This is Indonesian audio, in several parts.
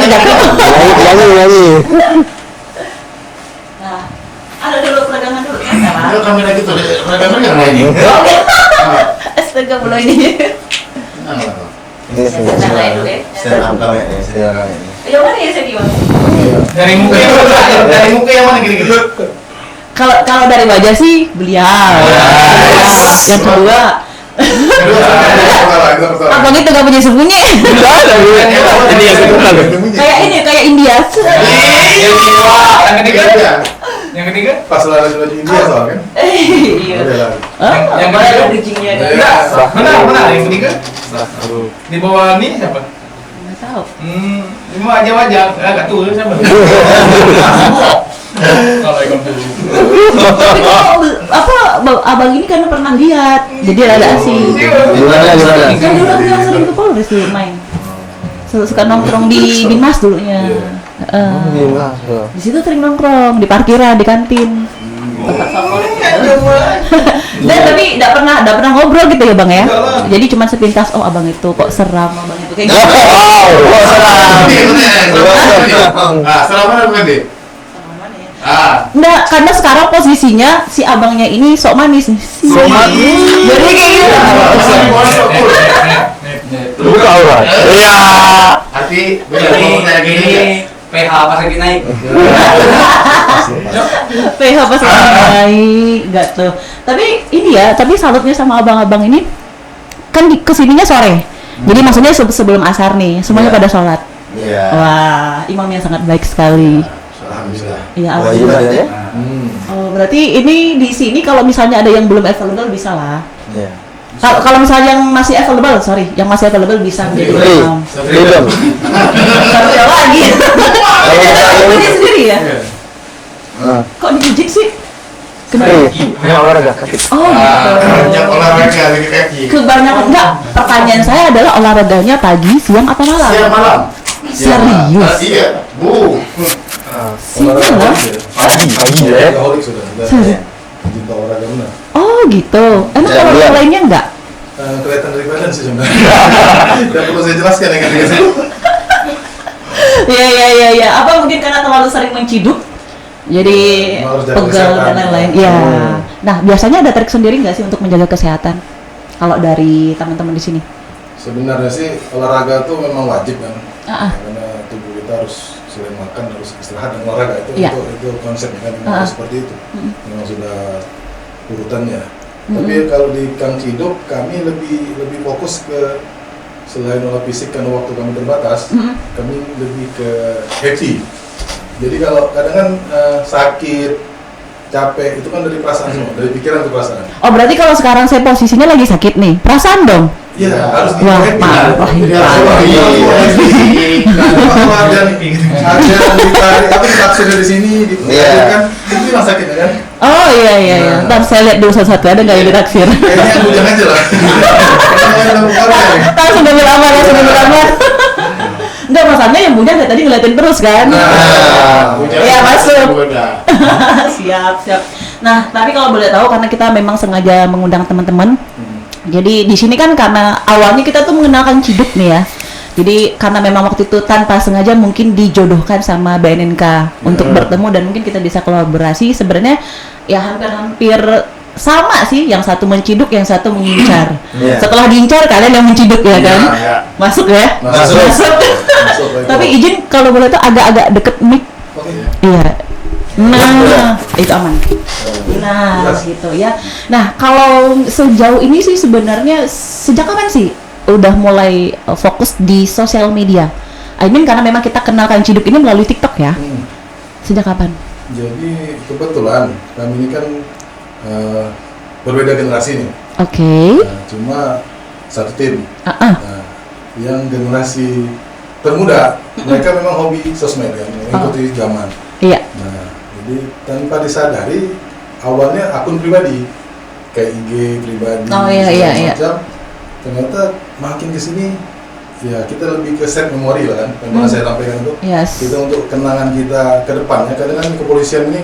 Nyanyi. Nah, ada dulu peregangan dulu kan? Itu kamera gitu, peregangan yang lain ini. Astaga, belum ini. Ini sih. Stand up kamera ini. Yang mana ya saya gimana? Dari muka yang mana gini-gini? Kalau dari wajah sih beliau. Yang kedua, abang itu gak punya sembunyi. Ini yang kedua. Kayak India. Yang ketiga pas lari baju India soal kan? Iya. Yang Mana ketiga? bridgingnya? Benar yang ketiga? Di bawah ini siapa? Nggak tahu. Di bawah wajah agak tua siapa? Kalau ikut dulu. Tapi kalau abang ini karena pernah lihat, jadi rada asing. Gimana? Kan dia udah bilang sering ke Polres dulu main. Suka nongkrong di Dimas dulunya. Di situ sering nongkrong di parkiran, di kantin. Tempat favorit. Dan tapi tidak pernah ngobrol gitu ya bang ya. Jadi cuma sepintas, oh abang itu kok seram, abang itu kayak gitu. Seram mana bukan deh? Enggak, karena sekarang posisinya si abangnya ini sok manis nih. Sok manis. Jadi kayak gitu. Buka orang. Iya. Hati, Ini PH pas lagi naik. PH pas lagi naik, enggak tuh. Tapi ini ya, tapi salutnya sama abang-abang ini kan kesininya sore. Jadi maksudnya sebelum asar nih, semuanya pada sholat. Iya. Wah, imamnya sangat baik sekali. Alhamdulillah. Iya, Alhamdulillah ya. Oh, berarti ini di sini kalau misalnya ada yang belum available bisa lah. Iya. Kalau misalnya yang masih available, yang masih available bisa menjadi imam. Freedom. Tapi ya lagi. Kalau punya sendiri ya. Kok dipijit sih? Kenapa? Ini olahraga kaki. Oh gitu. Banyak olahraga di kaki. Kebanyakan enggak. Pertanyaan saya adalah olahraganya pagi, siang atau malam? Siang malam. Serius? Iya, Bu. Siang lah. Pagi ya. Serius? Cinta olahraga benar. Oh gitu. Emang Jangan kalau lihat. yang lainnya enggak? Kelihatan dari badan sih sebenarnya. Tidak perlu saya jelaskan ya kan. Iya. Apa mungkin karena terlalu sering menciduk? Jadi Harus jaga pegel kesehatan. dan lain-lain. Iya. Nah, biasanya ada trik sendiri nggak sih untuk menjaga kesehatan? Kalau dari teman-teman di sini? Sebenarnya sih olahraga tuh memang wajib kan. Ah, ah. Karena tubuh kita harus selain makan harus istirahat dan olahraga Iya. itu konsepnya kan memang harus seperti itu. Memang sudah urutannya. Tapi kalau di Kang Ciduk kami lebih fokus ke selain olah fisik karena waktu kami terbatas, kami lebih ke happy. Jadi kalau kadang kan sakit, capek itu kan dari perasaan semua, dari pikiran ke perasaan. Oh, berarti kalau sekarang saya posisinya lagi sakit nih, perasaan dong? Iya, harus Wah, happy. maaf. Wah, Iya, Kalau ada ditarik apa ditaksir dari sini, kan itu memang sakit ya kan? Oh iya. Ntar saya lihat dulu satu-satu ada nggak yang ditaksir? Kayaknya bujang aja lah. Langsung ngambil aman. Enggak, masalahnya yang bujang kayak tadi ngeliatin terus kan? Iya, masuk. Siap. Nah, tapi kalau boleh tahu karena kita memang sengaja mengundang teman-teman. Jadi di sini kan karena awalnya kita tuh mengenalkan Ciduk nih ya. Jadi karena memang waktu itu tanpa sengaja mungkin dijodohkan sama BNNK untuk bertemu dan mungkin kita bisa kolaborasi. Sebenarnya ya hampir sama sih, yang satu menciduk, yang satu mengincar. Setelah diincar kalian yang menciduk ya kan? Masuk ya? Masuk. Tapi izin kalau boleh tuh agak-agak deket mic. Iya. Nah, itu aman. Nah, gitu ya. Nah, kalau sejauh ini sih sebenarnya sejak kapan sih udah mulai fokus di sosial media? I mean karena memang kita kenalkan Ciduk ini melalui TikTok ya. Sejak kapan? Jadi kebetulan kami ini kan berbeda generasi nih. Oke. Cuma satu tim. Ah. Nah, yang generasi termuda, mereka memang hobi sosmed ya, mengikuti zaman. Iya. Nah, jadi tanpa disadari awalnya akun pribadi kayak IG pribadi Oh, iya. macam. Ternyata makin kesini ya kita lebih ke set memori lah kan, yang pernah saya sampaikan itu. Yes. Kita untuk kenangan kita ke depannya, kadang kan kepolisian ini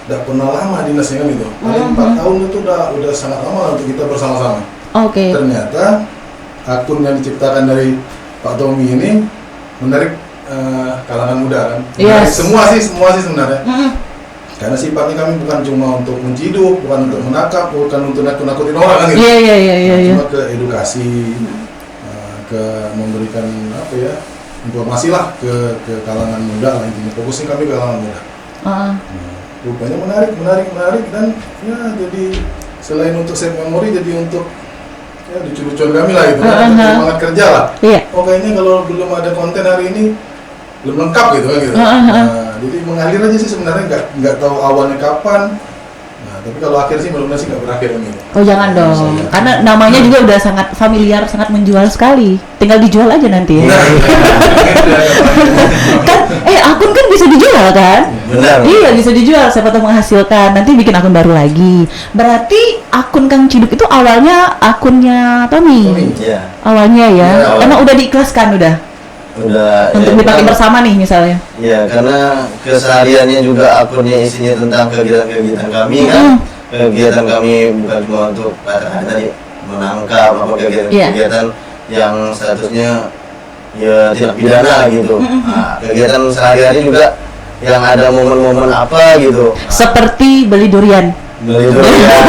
tidak pernah lama dinasnya kan itu. Paling 4 tahun itu udah sangat lama untuk kita bersama-sama. Oke. Ternyata akun yang diciptakan dari Pak Tommy ini menarik kalangan muda kan. Yes. Semua sih sebenarnya. Mm-mm. Karena sifatnya kami bukan cuma untuk menciduk, bukan untuk menangkap, bukan untuk nakut-nakutin orang kan gitu. Iya. Cuma ke edukasi, ke memberikan apa ya, informasi lah ke kalangan muda lah intinya. Fokusnya kami ke kalangan muda. Rupanya menarik dan ya jadi selain untuk save memori jadi untuk ya lucu-lucuan kami lah itu kan, semangat kerja lah. Iya. Oh kayaknya kalau belum ada konten hari ini belum lengkap gitu kan gitu. Jadi mengalir aja sih sebenarnya nggak tahu awalnya kapan. Nah tapi kalau akhir sih mudah-mudahan sih nggak berakhir ini. Oh jangan dong, karena namanya juga udah sangat familiar, sangat menjual sekali. Tinggal dijual aja nanti. Ya. Kan, akun kan bisa dijual kan? Benar. Iya bisa dijual, siapa tahu menghasilkan. Nanti bikin akun baru lagi. Berarti akun Kang Ciduk itu awalnya akunnya Tommy. Iya. Awalnya ya, Iya, karena udah diikhlaskan udah. Untuk dipakai bersama nih misalnya. Iya, karena kesehariannya juga akunnya isinya tentang kegiatan-kegiatan kami kan. Kegiatan kami bukan cuma untuk tadi menangkap apa kegiatan-kegiatan yang statusnya ya tidak pidana gitu. Nah, kegiatan sehari-hari juga yang ada momen-momen apa gitu. Seperti beli durian. Beli durian.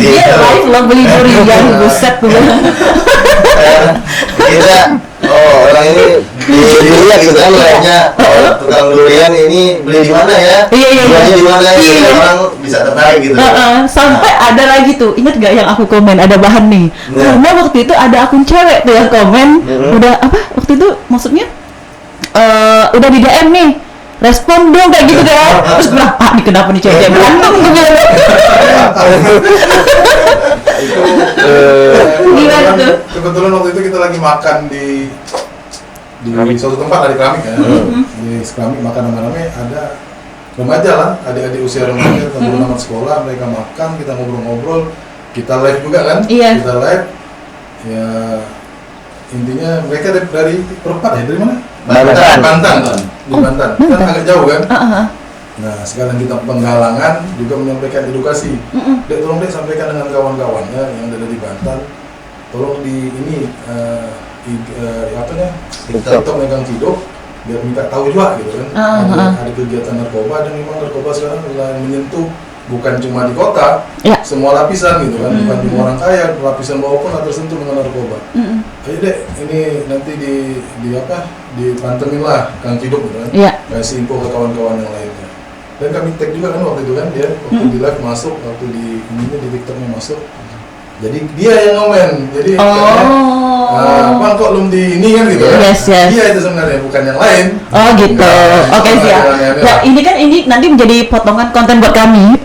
Iya, live lo beli durian, buset gue. Kita orang ini dilihat gitu kan lihatnya tukang durian ini beli di mana ya? Iya. Jualnya di mana ya? Orang bisa tertarik gitu. Sampai ada lagi tuh, ingat gak yang aku komen ada bahan nih? Karena waktu itu ada akun cewek tuh yang komen, udah apa? Waktu itu maksudnya udah di DM nih, respon dong kayak gitu kan? Terus gue bilang, ini kenapa nih cewek berantem? Gue bilang. Gimana tuh? Kebetulan waktu itu kita lagi makan di suatu tempat di keramik ya. Di keramik makan rame-rame ada remaja lah, adik-adik usia remaja teman tamat sekolah, mereka makan, kita ngobrol-ngobrol, kita live juga kan? Iya. Kita live. Ya intinya mereka dari perempat ya, dari mana? Bantan. Di Bantan. Kan agak jauh kan? Nah, sekarang kita penggalangan juga menyampaikan edukasi. Dek, tolong Dek sampaikan dengan kawan-kawannya yang ada di Bantan. Tolong di ini TikTok Kang Ciduk biar minta tahu juga gitu kan. Ada kegiatan narkoba dan memang narkoba sekarang mulai menyentuh bukan cuma di kota, semua lapisan gitu kan. Bukan cuma orang kaya, lapisan bawah pun tersentuh dengan narkoba. Ayo Dek, ini nanti dipantengin lah Kang Ciduk gitu kan. Kasih info ke kawan-kawan yang lainnya. Dan kami tag juga kan waktu itu kan dia waktu di live masuk, waktu di TikToknya masuk. Jadi dia yang ngomen. Jadi Bang kok belum di ini kan gitu kan? Yes. Dia itu sebenarnya bukan yang lain. Oh gitu. Oke siap. Ya ini nanti menjadi potongan konten buat kami.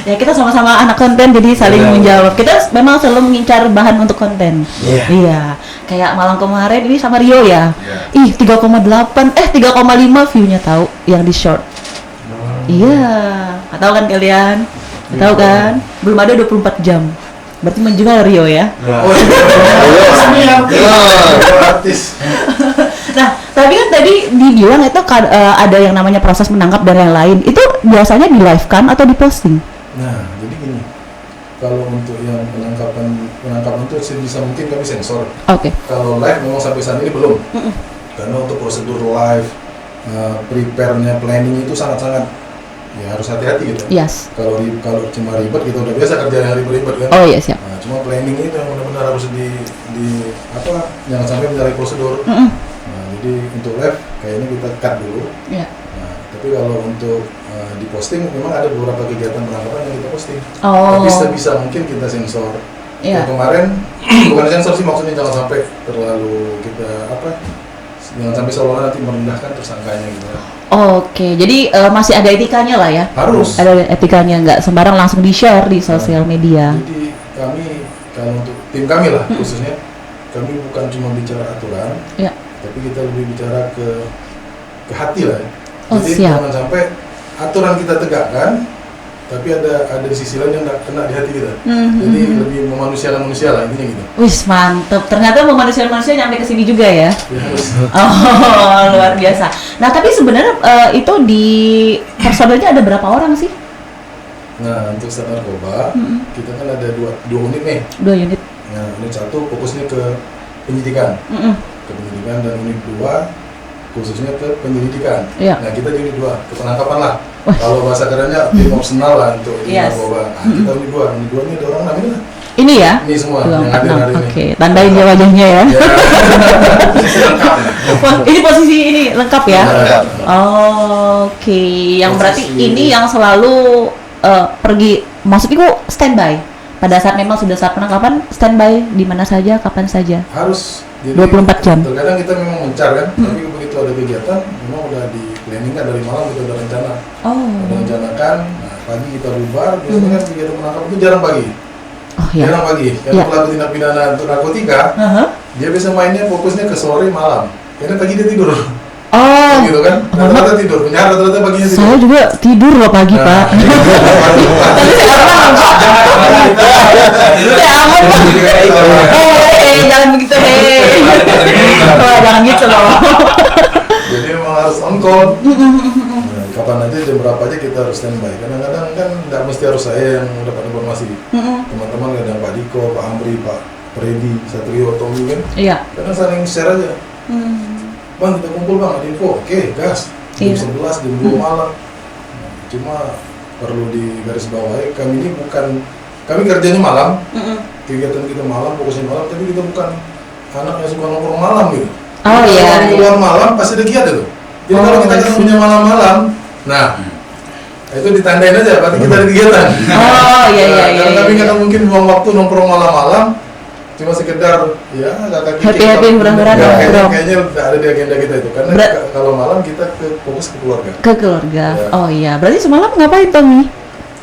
Ya kita sama-sama anak konten jadi saling menjawab. Kita memang selalu mengincar bahan untuk konten. Iya. Kayak malam kemarin ini sama Rio ya. 3,8 3,5 view-nya tahu yang di short. Iya. Nggak tahu kan kalian? Nggak tahu kan? Belum ada 24 jam. Berarti menjual Rio ya. Artis. Nah, tapi kan tadi dibilang itu ada yang namanya proses menangkap dan lain-lain. Itu biasanya di live kan atau di posting? Nah, jadi gini. Kalau untuk yang penangkapan itu sebisa mungkin kami sensor. Oke. Kalau live memang sampai saat ini belum. Karena untuk prosedur live, prepare-nya, planning itu sangat-sangat ya harus hati-hati gitu. Yes. Kalau cuma ribet kita udah biasa kerja yang ribet-ribet kan. Oh iya siap. Nah, cuma planning itu yang benar-benar harus jangan sampai mencari prosedur. Nah, jadi untuk live kayaknya kita cut dulu. Iya. Nah, tapi kalau untuk di posting memang ada beberapa kegiatan penangkapan yang kita posting. Oh. Tapi sebisa mungkin kita sensor. Iya. Kemarin bukan sensor sih, maksudnya jangan sampai terlalu jangan sampai seolah-olah nanti merendahkan tersangkanya gitu. Oke, jadi masih ada etikanya lah ya? Harus. Ada etikanya, nggak sembarang langsung di-share di sosial media. Jadi kami, kalau untuk tim kami lah khususnya, kami bukan cuma bicara aturan, tapi kita lebih bicara ke hati lah ya. Jadi siap. jangan sampai aturan kita tegakkan, tapi ada di sisi lain yang kena di hati kita. Jadi lebih memanusiakan manusia lah intinya gitu. Wis mantep, ternyata memanusiakan manusia nyampe ke sini juga ya. Luar biasa. Nah tapi sebenarnya itu di personelnya ada berapa orang sih? Nah untuk Sat Narkoba kita kan ada dua unit nih. 2 unit. Nah unit satu fokusnya ke penyidikan, ke penyidikan, dan unit 2 khususnya ke penyelidikan. Iya. Nah kita di unit 2 ke penangkapan lah. Wah. Kalau bahasa kerennya tim opsional lah untuk Yes. narkoba. Nah, kita unit 2 ini ada orang namanya. Ini ya? Ini semua 2, yang 4, hadir 6. hari ini. Oke, tandain ya wajahnya ya. Ya. Wah, ini posisi ini lengkap ya? Lengkap. Oke, yang berarti Posisi- ini yang selalu pergi, maksudnya kok standby pada saat memang sudah saat penangkapan, standby di mana saja, kapan saja. Harus. Jadi, 24 jam. Terkadang kita memang mencar kan, tapi begitu ada kegiatan, memang udah di planning kan dari malam kita udah rencana. Oh, Udah rencanakan, nah, pagi kita bubar, biasanya kan kegiatan penangkapan itu jarang pagi. oh ya. Jarang pagi. Yang Ya. pelaku tindak pidana untuk narkotika, Aha. dia bisa mainnya fokusnya ke sore malam. Karena pagi dia tidur. Oh, Gitu kan? Rata-rata tidur. Penyiar rata-rata paginya tidur. saya juga tidur loh pagi Nah, Pak. Tapi saya aman Pak. Saya aman Pak. Jangan begitu Wah, jangan gitu loh. Jadi memang harus on call. Nah, kapan aja jam berapa aja kita harus standby. Kadang-kadang kan nggak mesti harus saya yang dapat informasi. Teman-teman kadang Pak Diko, Pak Amri, Pak Freddy, Satrio, Tommy kan. Iya. Kadang saling share aja. Bang kita kumpul bang ada info. Oke gas. Jam Iya. 11, jam 2 malam. Nah, cuma perlu di garis bawahi kami ini bukan, kami kerjanya malam. Kegiatan kita malam, fokusnya malam, tapi kita bukan anak yang suka nongkrong malam gitu. Oh, Jadi iya, kalau iya. keluar malam pasti ada kegiatan tuh. Jadi Oh, kalau kita I see. ketemunya malam-malam, nah itu ditandain aja berarti kita ada kegiatan. Oh, iya, iya, iya, Karena kami iya. nggak akan mungkin buang waktu nongkrong malam-malam, cuma sekedar ya kakak Happy-happy, hura-hura ya, nongkrong. kayaknya nggak ada di agenda kita itu. Karena kalau malam kita fokus ke keluarga. Ke keluarga. Ya. Oh iya, berarti semalam ngapain Tommy?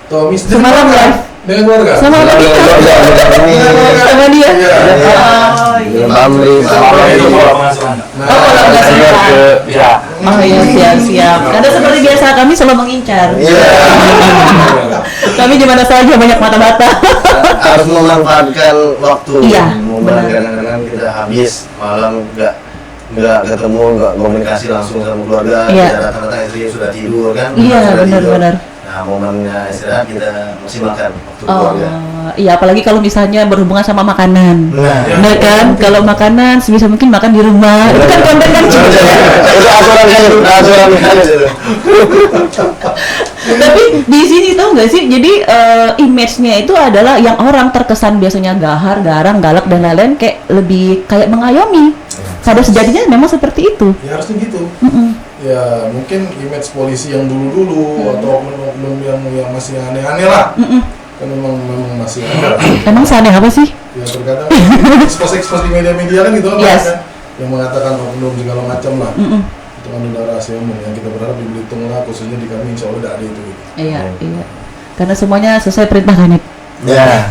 Tommy Semalam live? dengan keluarga. Sama Kalau Tommy? Sama dia? Iya. Oh iya. Pamri, Nah, Oh, kalau nggak sempat. Ya. Oh iya, siap. Karena seperti biasa kami selalu mengincar. Iya. Kami di mana saja banyak mata-mata. Harus memanfaatkan waktu. Iya, Momen benar. kadang-kadang kita habis malam nggak ketemu, nggak komunikasi langsung sama keluarga. Iya. Kita rata-rata istri sudah tidur kan. Iya, sudah tidur. benar-benar. Nah momennya istirahat kita masih makan waktu Oh, keluarga. iya apalagi kalau misalnya berhubungan sama makanan. Nah, Benar kan? Kalau makanan sebisa mungkin makan di rumah. Itu kan konten kan juga. itu aturan kan itu. Tapi di sini tau nggak sih? Jadi image-nya itu adalah yang orang terkesan biasanya gahar, garang, galak dan lain-lain kayak lebih kayak mengayomi. Pada sejatinya memang seperti itu. ya harusnya gitu. Mm-mm. Ya mungkin image polisi yang dulu-dulu atau oknum yang masih aneh-aneh lah. Kan memang masih ada. Emang seaneh apa sih? Ya terkadang expose di media-media kan gitu kan, Yes. kan yang mengatakan oknum segala macam lah. Itu kan udah rahasia umum yang kita berharap di Belitung lah, khususnya di kami insya Allah tidak ada itu. Iya, iya. Karena semuanya sesuai perintah Kanit. Ya.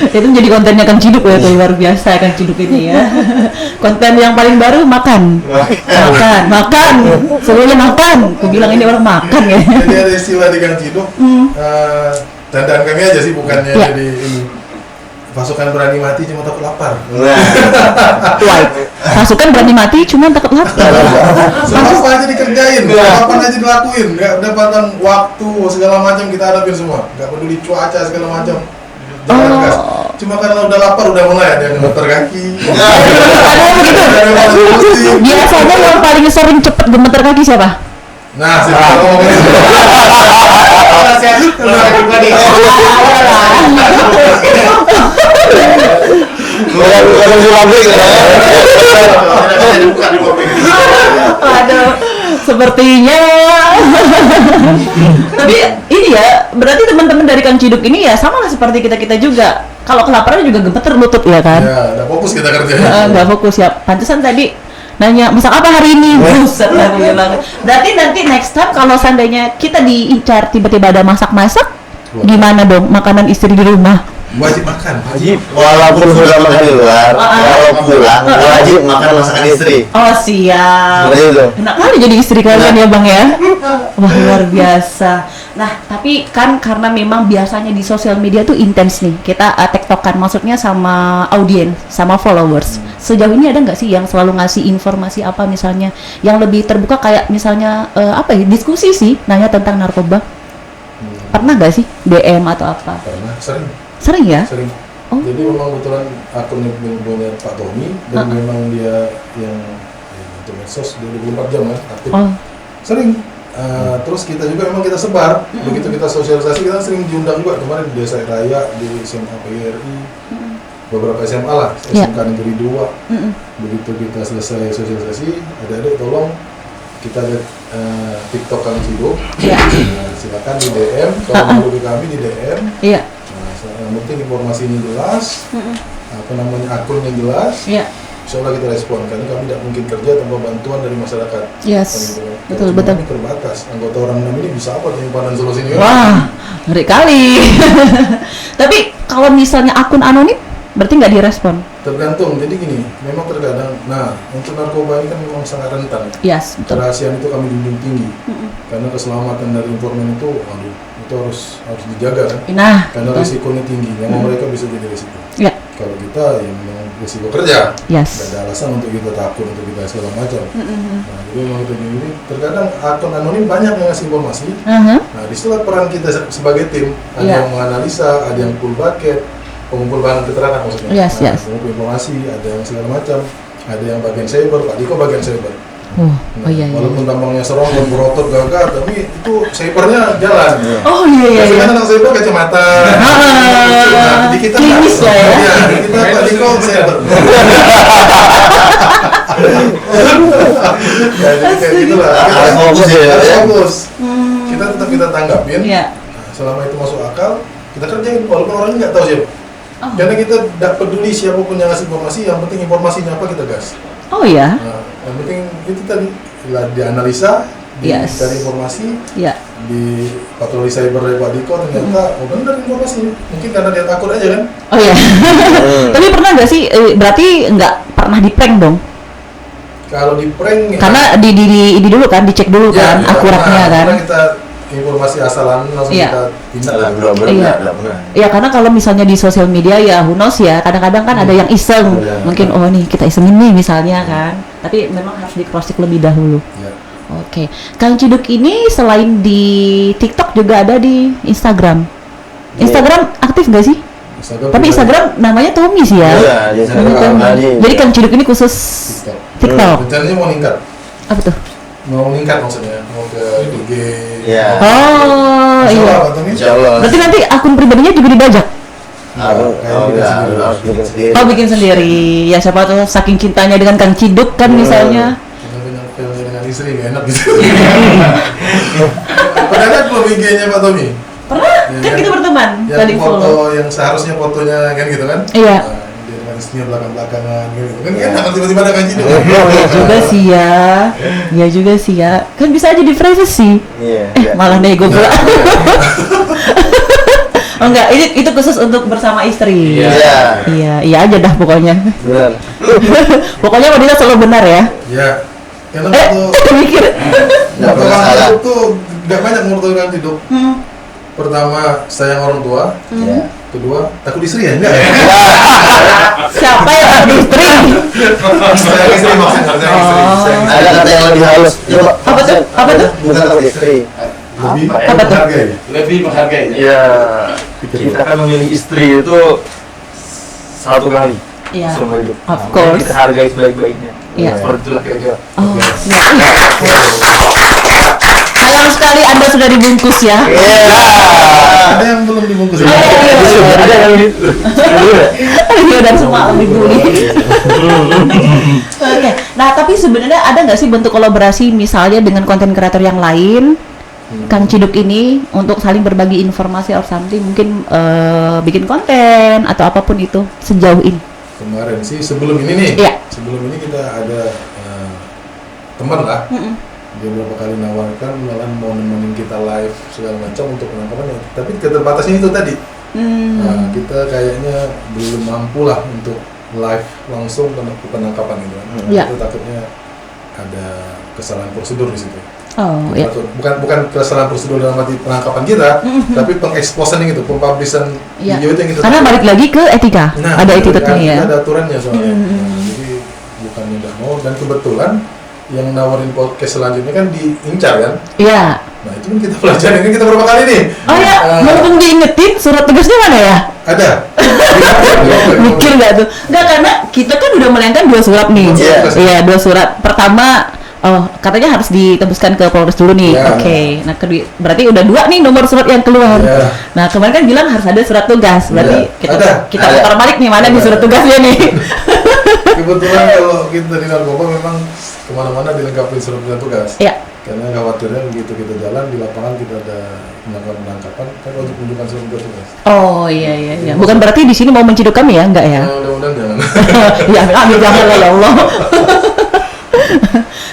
Itu menjadi kontennya Kang Ciduk ya, tuh luar biasa Kang Ciduk ini ya. Konten yang paling baru makan. Makan. Semuanya makan. Aku bilang ini orang makan ya. Jadi ada istilah di Gang Ciduk, candaan kami aja sih, bukannya Ya. jadi ini. Pasukan berani mati cuma takut lapar. Nah, Pasukan berani mati cuma takut lapar. Semua apa aja dikerjain, apa aja dilakuin, nggak dapatan waktu segala macam kita hadapin semua, nggak peduli cuaca segala macam. Jangan gas. Cuma karena udah lapar udah mulai ada yang gemeter kaki. Ada yang begitu. Ada yang masuk pusing. Biasanya yang paling sering cepet gemeter kaki siapa? Nah, saya ngomongin itu. bukan di pabrik ya. Aduh, sepertinya. Tapi ini ya, berarti teman-teman dari Kang Ciduk ini ya sama lah seperti kita juga. Kalau kelaparan juga gemeter lutut ya kan? Ya, udah fokus kita kerja. Nggak fokus ya. Pantesan tadi nanya masak apa hari ini? Buset lah dia bilang. Berarti nanti next time kalau seandainya kita diincar tiba-tiba ada masak-masak, gimana dong makanan istri di rumah? Wajib makan. Walaupun sudah makan di luar, kalau pulang wajib makan masakan istri. Oh siap. Seperti itu. Enak kali jadi istri kalian ya bang ya. Wah luar biasa. Nah tapi kan karena memang biasanya di sosial media tuh intens nih. Kita tektokan maksudnya sama audiens, sama followers. Sejauh ini ada nggak sih yang selalu ngasih informasi apa misalnya yang lebih terbuka kayak misalnya apa ya diskusi sih nanya tentang narkoba? Pernah nggak sih DM atau apa? Pernah, sering. Sering ya? Sering. Oh. Jadi memang kebetulan akunnya punya Pak Tommy dan memang dia yang untuk medsos dia 24 jam kan aktif. Oh. Sering. Terus kita juga memang kita sebar. Begitu kita sosialisasi kita sering diundang juga kemarin di Desa Raya, di SMA PGRI, beberapa SMA lah, SMK Negeri 2. Begitu kita selesai sosialisasi, adik-adik tolong kita lihat TikTok Kang Ciduk. Silakan di DM, kalau mau ke kami di DM. Iya. Yang penting informasinya jelas, akunnya jelas. Iya. Insya Allah kita respon, karena kami tidak mungkin kerja tanpa bantuan dari masyarakat. Yes, betul. Ini terbatas, anggota orang 6 ini bisa apa penyimpanan solusi ini? Wah, ngeri kali. Tapi kalau misalnya akun anonim, berarti nggak direspon? Tergantung, jadi gini, memang terkadang, untuk narkoba ini kan memang sangat rentan. Yes, betul. Kerahasiaan itu kami junjung tinggi, karena keselamatan dari informan itu, itu harus dijaga kan? Nah, karena risikonya tinggi, memang mereka bisa jadi risiko. Ya. Kalau kita yang memang risiko kerja, yes. Gak ada alasan untuk kita takut, untuk kita segala macam. Nah, jadi memang kita ini terkadang akun anonim banyak yang ngasih informasi. Nah, disitulah peran kita sebagai tim, ada yang menganalisa, ada yang pull bucket, pengumpul bahan keterangan maksudnya. Yes. Pengumpul informasi, ada yang segala macam, ada yang bagian cyber, Pak Diko bagian cyber. Iya. Walaupun tampangnya serong dan berotot gagah, tapi itu cybernya jalan. Oh iya. Biasanya kan anak cyber kacamata. Di kita klinis lah ya. Iya, di kita Pak Diko cyber. Ya, jadi kayak gitulah. Harus fokus ya. Harus fokus. Kita tetap kita tanggapin. Iya. Selama itu masuk akal, kita kerjain walaupun orangnya nggak tahu siapa. Karena kita tidak peduli siapapun yang ngasih informasi, yang penting informasinya apa kita gas. Oh iya. Nah, yang penting itu tadi dianalisa, dicari informasi, di patroli cyber dari Pak Diko ternyata benar informasinya. Mungkin karena dia takut aja kan? Oh iya. Tapi pernah nggak sih? Berarti nggak pernah di prank dong? Kalau di prank karena di dulu kan, dicek dulu kan akuratnya kan. Karena kita informasi asalan langsung kita tindak. Iya, karena kalau misalnya di sosial media ya who knows ya, kadang-kadang kan ada yang iseng, mungkin nih kita isengin nih misalnya kan, tapi memang harus di cross check lebih dahulu. Oke. Kang Ciduk ini selain di TikTok juga ada di Instagram. Instagram aktif nggak sih? Tapi Instagram namanya Tommy sih ya. Iya, Instagram. Jadi Kang Ciduk ini khusus TikTok. Rencananya mau meningkat. Apa tuh? Mau meningkat maksudnya, mau ke IG. Iya. Oh, iya. Insyaallah. Berarti nanti akun pribadinya juga dibajak? Harus bikin sendiri. Oh, bikin sendiri. Ya siapa tahu saking cintanya dengan Kang Ciduk kan misalnya. Kita dengan istri nggak enak gitu. Pernah lihat belum IG-nya Pak Tommy? Pernah, kan kita berteman. Yang foto yang seharusnya fotonya kan gitu kan? Iya. Dia dengan istrinya belakang-belakangan gitu. Kan enak kalau tiba-tiba ada Kang Ciduk. Iya juga sih ya. Iya juga sih ya. Kan bisa aja di privacy. Iya. Malah nego pula. Oh enggak, itu khusus untuk bersama istri. Iya aja dah pokoknya. Benar. Pokoknya wanita selalu benar ya. Iya. Karena waktu mikir. Nggak pernah salah. Itu nggak banyak menurut Kang Ciduk. Pertama, sayang orang tua. Kedua, takut istri ya? Enggak ya? Siapa yang takut istri? Sayang istri maksudnya. Ada kata yang lebih halus. Coba. Apa tuh? Bukan takut istri. Lebih menghargai. Lebih menghargai. Iya. Kita kan memilih istri itu satu kali. Iya. Seumur hidup. Of course. Kita hargai sebaik-baiknya. Iya. Seperti itulah kira-kira. Oh, sayang sekali Anda sudah dibungkus ya. Ada yang belum dibungkus. Ada yang Iya, dan semua lebih dulu. Oke. Nah, tapi sebenarnya ada nggak sih bentuk kolaborasi misalnya dengan konten kreator yang lain? Kang Ciduk ini untuk saling berbagi informasi or something, mungkin bikin konten atau apapun itu sejauh ini. Kemarin sih sebelum ini nih. Iya. Sebelum ini kita ada teman lah. Dia beberapa kali nawarkan malah mau nemenin kita live segala macam untuk penangkapannya. Tapi keterbatasannya itu tadi. Nah, kita kayaknya belum mampu lah untuk live langsung ke penangkapan gitu kan. Itu takutnya ada kesalahan prosedur di situ. Oh, ya. Bukan kesalahan prosedur dalam arti penangkapan kita, tapi pengeksposan itu, pempublishan video itu yang kita. Karena balik lagi ke etika. Nah, ada attitude-nya ya. Ada aturannya soalnya. Jadi bukan tidak mau, dan kebetulan yang nawarin podcast selanjutnya kan diincar kan? Iya. Nah itu kan kita pelajarin, kan kita berapa kali nih? Oh ya, mumpung diingetin surat tugasnya mana ya? Ada. Mikir nggak tuh? Nggak, karena kita kan udah melayangkan 2 surat nih. Iya. Iya, 2 surat. Pertama, katanya harus ditembuskan ke Polres dulu nih. Iya. Oke. Nah, berarti udah 2 nih nomor surat yang keluar. Iya. Nah, kemarin kan bilang harus ada surat tugas. Berarti Ada. kita putar balik nih mana di surat tugasnya nih. Kebetulan kalau kita di narkoba memang kemana-mana dilengkapi surat tugas. Iya. Karena khawatirnya begitu kita jalan di lapangan kita ada melakukan penangkapan, kan wajib menunjukkan surat tugas. Oh iya. Bukan berarti di sini mau menciduk kami ya? Enggak ya? Mudah-mudahan jangan. Ya, amin jangan lah ya Allah.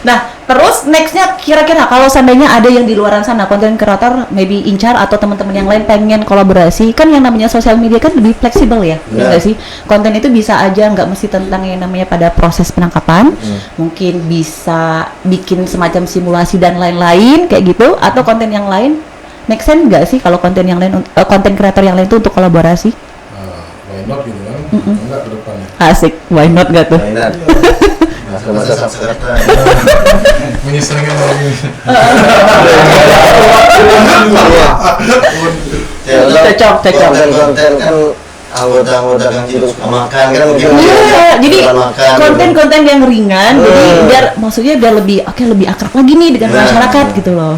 Nah, terus nextnya kira-kira kalau seandainya ada yang di luaran sana konten kreator, maybe Incar atau teman-teman yang lain pengen kolaborasi, kan yang namanya sosial media kan lebih fleksibel ya, Benar. nggak sih? Konten itu bisa aja nggak mesti tentang yang namanya pada proses penangkapan, mungkin bisa bikin semacam simulasi dan lain-lain kayak gitu, atau konten yang lain. Make sense nggak sih kalau konten yang lain, konten kreator yang lain itu untuk kolaborasi? Why not gitu kan? Enggak ke depannya. Asik, why not gak tuh? Mainan. Masa sekarang. Menyesuaikan lagi. Cocok. Konten kan anggota Kang Ciduk suka makan kan mungkin. Iya, jadi makan, konten-konten yang ringan, jadi biar lebih akrab lagi nih dengan masyarakat gitu loh.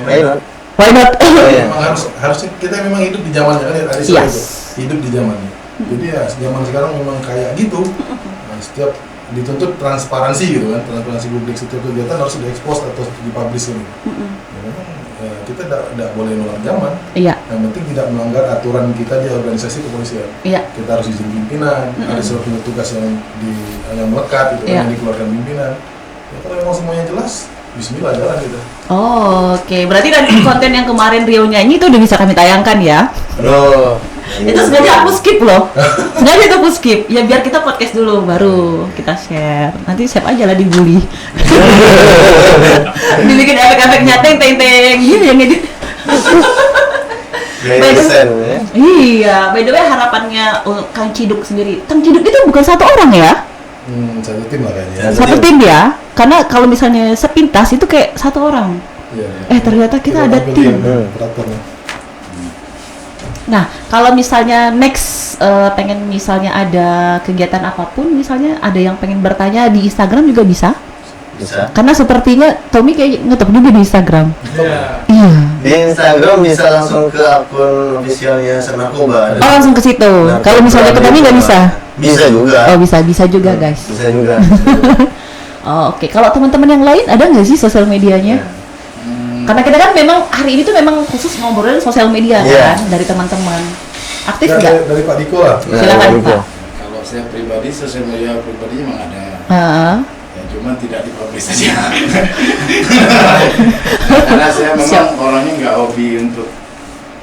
Mainan. Why not? Memang harus kita memang hidup di zamannya kan ya tadi soal Yes. itu. Hidup di zamannya. Jadi ya zaman sekarang memang kayak gitu. Nah, setiap dituntut transparansi gitu kan, transparansi publik, setiap kegiatan harus diekspos atau dipublish gitu. Ya, memang kita tidak boleh nolak zaman. Iya, Yang penting tidak melanggar aturan kita di organisasi kepolisian. iya. Kita harus izin pimpinan, ada surat tugas yang melekat gitu Iya. yang dikeluarkan pimpinan. Ya, kalau memang semuanya jelas, Bismillah jalan gitu. Oh, oke. Berarti nanti konten yang kemarin Rio nyanyi itu udah bisa kami tayangkan ya? Loh. Itu sengaja aku skip loh. Sengaja itu aku skip. Ya biar kita podcast dulu, baru kita share. Nanti share aja lah dibully. Dibikin efek-efeknya teng. Iya yang edit. Grayson ya. Iya, by the way harapannya Kang Ciduk sendiri. Kang Ciduk itu bukan satu orang ya? Satu tim lah kayaknya. Satu tim ya? Karena kalau misalnya sepintas itu kayak satu orang. Iya. Ternyata kita ada tim. Operatornya. Nah, kalau misalnya next pengen misalnya ada kegiatan apapun, misalnya ada yang pengen bertanya di Instagram juga bisa? Bisa. Karena sepertinya Tommy kayak ngetop juga di Instagram. Iya. Di Instagram bisa langsung ke akun officialnya Senarkoba. Oh, langsung ke situ. Kalau misalnya ke Tommy nggak bisa? Bisa juga. Oh, bisa juga guys. Bisa juga. Oh, oke. Kalau teman-teman yang lain ada nggak sih sosial medianya? Karena kita kan memang hari ini tuh memang khusus ngobrolin sosial media Iya. kan dari teman-teman. Aktif Ya, nggak? dari Pak Diko lah. Silakan, Pak. Kalau saya pribadi, sosial media pribadi memang ada. Ya, cuma tidak dipublish saja. Karena saya memang orangnya nggak hobi untuk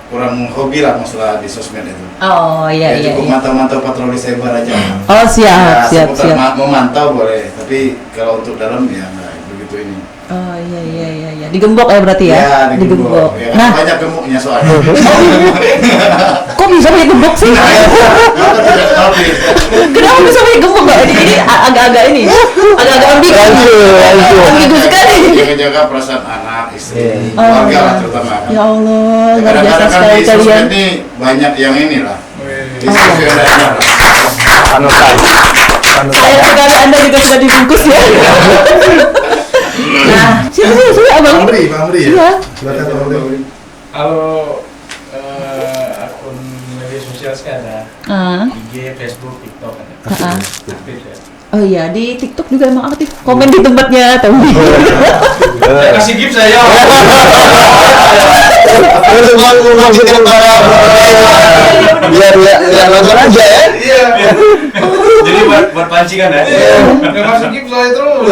kurang hobi lah masalah di sosmed itu. Oh iya. Cukup mantau-mantau patroli cyber aja. Oh siap. Seputar memantau boleh, tapi kalau untuk dalam ya nggak begitu ini. Oh iya. Digembok ya berarti ya? Ya, digembok. Ya, Nah, banyak gemuknya soalnya. kok bisa pakai gembok sih? Tidak hobi. Kenapa bisa pakai gembok nggak? Ini agak-agak ini, agak-agak ambigu sekali. Jaga-jaga perasaan anak, istri, keluarga lah terutama. Ya Allah, Ya, luar biasa kadang-kadang kan sekali di kalian. sosmed ini banyak yang inilah. Di sosmed ada. Sayang sekali Anda juga sudah dibungkus ya. Nah, siapa abang ini? Pak Amri ya. Iya. Silakan Pak Amri. Kalau akun media sosial sih ada IG, Facebook, TikTok ada. Aktif ya. Oh iya, di TikTok juga emang aktif. Komen di tempatnya Tommy. Saya kasih gift saya. Biar nonton aja ya. Iya. Jadi buat pancingan ya. Nggak masuk gift saya terus.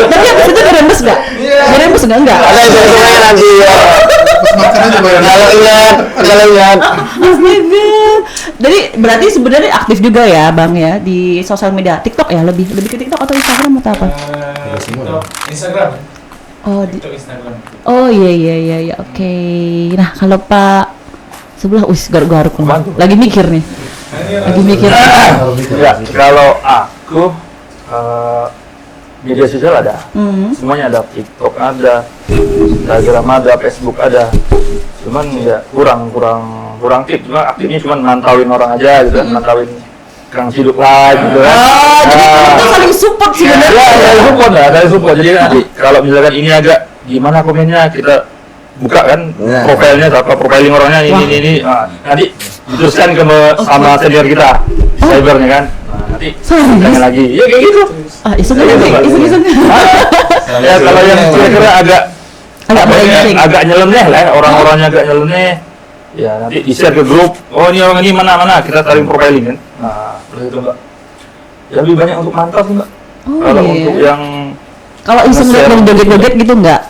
Tapi abis itu dirembes nggak? Iya. Dirembes nggak? Ada hitung-hitungannya nanti ya. Pas makan aja bayar. Kalau ingat. Astaga. Jadi berarti sebenarnya aktif juga ya Bang ya di sosial media. TikTok ya, lebih ke TikTok atau Instagram atau apa? TikTok, Instagram. Oh, TikTok, Instagram. oh iya, oke. Nah, kalau Pak sebelah garuk-garuk lagi mikir nih. Lagi mikir. Kalau mikir. Ya, kalau aku media sosial ada, semuanya ada, TikTok ada, Instagram ada, Facebook ada, cuman ya kurang aktif, cuma aktifnya cuma mantauin orang aja gitu kan, mantauin Kang Ciduk live gitu kan. Jadi kita saling support sih bener. Ya, ada support. Jadi nanti kalau misalkan ini agak gimana komennya, kita buka kan profilnya, apa profiling orangnya ini. Nah, nanti diteruskan sama senior kita cybernya kan. Nah, nanti tanya lagi. Ya kayak gitu. Iseng. Ya kalau yang kira-kira agak nyeleneh lah, orang-orangnya agak nyeleneh. Ya nanti di-share ke grup. Oh ini orang ini mana kita saling profiling kan. Nah, itu Mbak. Ya lebih banyak untuk mantau sih Mbak. Kalau untuk yang iseng lihat yang joget-joget gitu enggak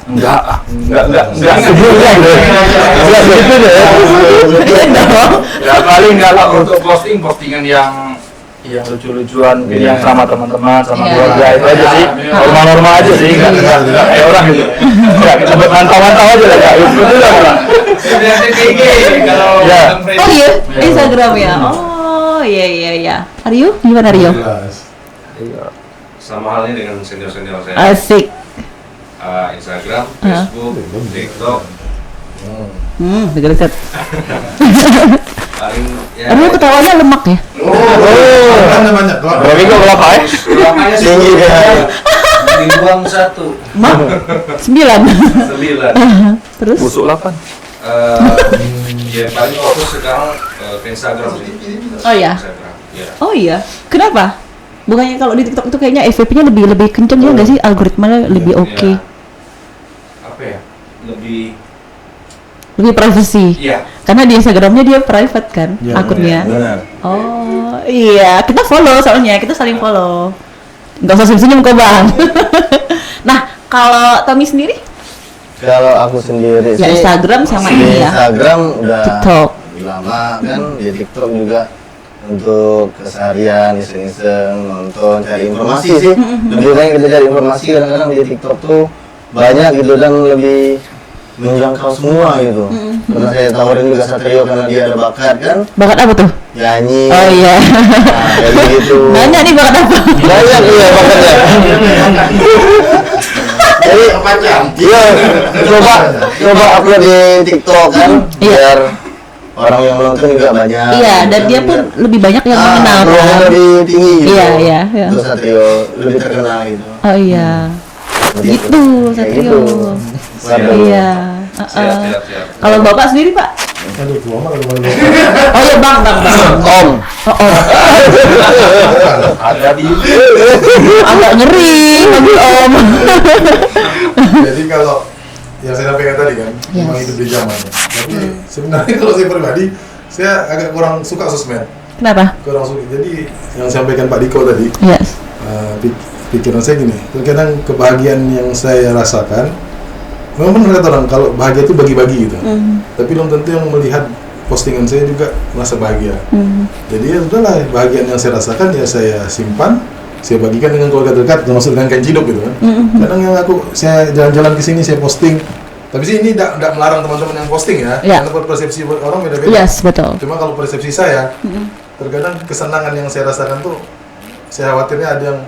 sebelumnya gitu. Ya paling kalau untuk postingan yang lucu-lucuan, yang sama teman-teman, sama keluarga itu aja sih, normal-normal aja sih, nggak kayak orang gitu. Ya kita mantau-mantau aja lah, ya itu lah. Oh iya, Instagram ya. Oh iya. Aryo, gimana Aryo? Sama halnya dengan senior-senior saya. Asik. Instagram, Facebook, TikTok. Dekat-dekat. Paling ya. Aryo ketawanya lemak ya? Banyak. Berarti kok berapa ya? Makanya tinggi kan. Dibuang 1. Mak? 9. 9. Terus? Busuk 8. Ya paling fokus sekarang ke Instagram sih. Oh iya. Instagram. Ya. Oh iya. Kenapa? Bukannya kalau di TikTok itu kayaknya FYP-nya lebih kenceng ya nggak sih? Algoritmanya lebih oke. Apa ya? Lebih privacy. Iya. Karena di Instagramnya dia private kan akunnya. Benar. Oh iya, kita follow soalnya, kita saling follow. Nggak usah senyum kok bang. Nah kalau Tommy sendiri? Kalau aku sendiri Ya sih Instagram sama di ini ya. Instagram udah TikTok. lama kan, di TikTok juga untuk keseharian iseng-iseng nonton cari informasi sih. Lebih banyak kita cari informasi, kadang-kadang di TikTok tuh banyak gitu dan lebih menjangkau semua gitu. Karena saya tawarin juga Satrio karena dia ada bakat kan, Bakat apa tuh? nyanyi. Oh iya. Nah, kayak gitu. Nanya nih bakat apa? Banyak iya bakatnya. Jadi iya, coba upload di TikTok kan, biar orang yang nonton juga banyak. Iya, dan dia pun lebih banyak yang mengenal peluangnya kan. lebih tinggi gitu. Iya. Terus Satrio lebih terkenal gitu. Oh iya. Gitu, Satrio. Iya. Siap. Kalau bapak sendiri pak? Aduh, tua mah kalau balik. Oh iya bang. Om. Oh. Ada di Agak ngeri, panggil om. Jadi kalau yang saya sampaikan tadi kan, memang hidup di zamannya. Tapi sebenarnya kalau saya pribadi, saya agak kurang suka sosmed. Kenapa? Kurang suka. Jadi yang sampaikan Pak Diko tadi, Yes. pikiran saya gini, terkadang kebahagiaan yang saya rasakan, memang benar kata orang, kalau bahagia itu bagi-bagi gitu. Tapi belum tentu yang melihat postingan saya juga merasa bahagia. Jadi ya sudahlah, bahagian yang saya rasakan ya saya simpan, saya bagikan dengan keluarga dekat, termasuk dengan Kang Ciduk gitu kan. Kadang yang saya jalan-jalan ke sini saya posting, tapi sih ini tidak melarang teman-teman yang posting ya, karena persepsi orang beda-beda. Yes, betul. Cuma kalau persepsi saya, terkadang kesenangan yang saya rasakan tuh, saya khawatirnya ada yang,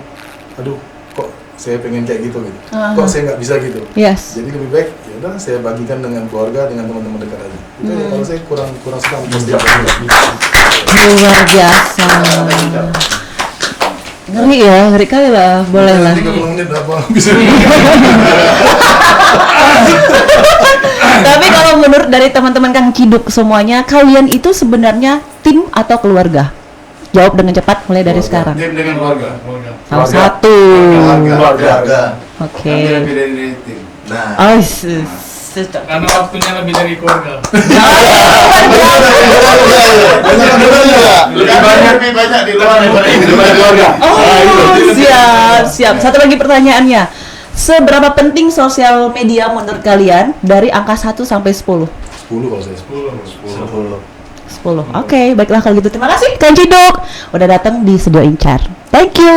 aduh, kok saya pengen kayak gitu. Kok saya nggak bisa gitu. Yes. Jadi lebih baik ya udah saya bagikan dengan keluarga, dengan teman-teman dekat aja. Itu ya, kalau saya kurang suka memposting. Luar biasa. Ngeri kali lah, boleh lah. 30 menit apa bisa. Tapi kalau menurut dari teman-teman Kang Ciduk semuanya, kalian itu sebenarnya tim atau keluarga? Jawab dengan cepat mulai dari sekarang. Tim dengan keluarga. Salah satu. Keluarga. Oke. Lebih dari tim. Nah, Oh, Karena waktunya lebih dari keluarga. Lebih banyak di luar daripada di keluarga. Oh, siap. Satu lagi pertanyaannya. Seberapa penting sosial media menurut kalian dari angka 1 sampai 10? 10 kalau saya 10. 10. Oke, baiklah kalau gitu. Terima kasih Kang Ciduk udah datang di Studio Incar. Thank you.